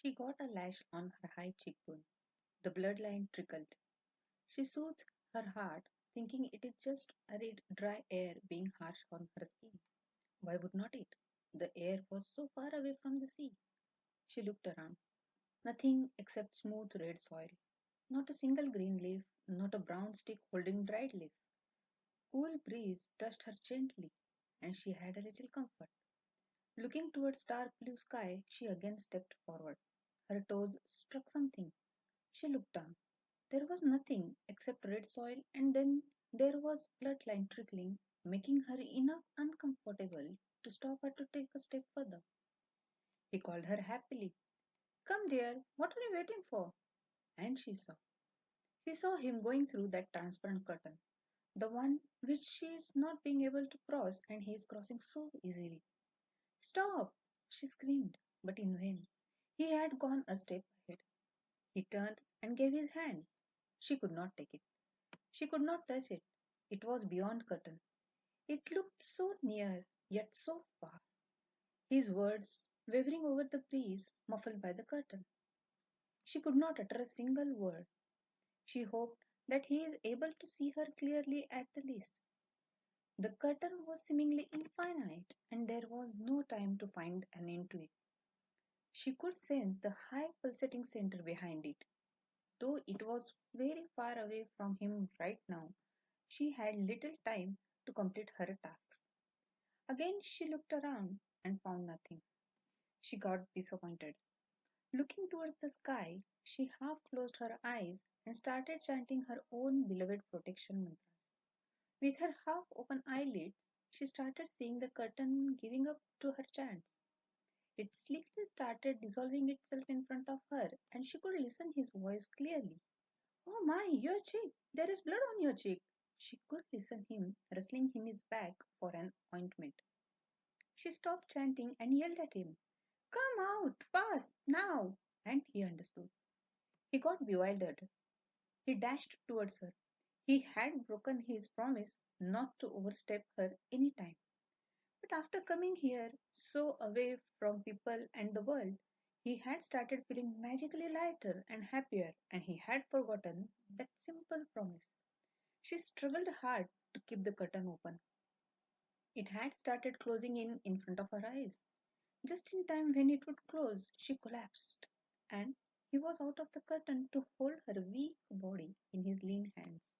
She got a lash on her high cheekbone. The bloodline trickled. She soothed her heart, thinking it is just arid, dry air being harsh on her skin. Why would not it? The air was so far away from the sea. She looked around. Nothing except smooth red soil. Not a single green leaf, not a brown stick holding dried leaf. Cool breeze touched her gently, and she had a little comfort. Looking towards dark blue sky, she again stepped forward. Her toes struck something. She looked down. There was nothing except red soil, and then there was bloodline trickling, making her enough uncomfortable to stop her to take a step further. He called her happily. Come, dear, what are you waiting for? And she saw. She saw him going through that transparent curtain, the one which she is not being able to cross, and he is crossing so easily. Stop! She screamed, but in vain. He had gone a step ahead. He turned and gave his hand. She could not take it. She could not touch it. It was beyond curtain. It looked so near, yet so far. His words wavering over the breeze, muffled by the curtain. She could not utter a single word. She hoped that he is able to see her clearly at the least. The curtain was seemingly infinite, and there was no time to find an end to it. She could sense the high pulsating center behind it. Though it was very far away from him right now, she had little time to complete her tasks. Again she looked around and found nothing. She got disappointed. Looking towards the sky, she half closed her eyes and started chanting her own beloved protection mantras. With her half open eyelids, she started seeing the curtain giving up to her chants. It slickly started dissolving itself in front of her, and she could listen his voice clearly. Oh my, your cheek! There is blood on your cheek! She could listen him wrestling in his back for an ointment. She stopped chanting and yelled at him. Come out, fast, now! And he understood. He got bewildered. He dashed towards her. He had broken his promise not to overstep her any time. But after coming here, so away from people and the world, he had started feeling magically lighter and happier, and he had forgotten that simple promise. She struggled hard to keep the curtain open. It had started closing in front of her eyes. Just in time when it would close, she collapsed, and he was out of the curtain to hold her weak body in his lean hands.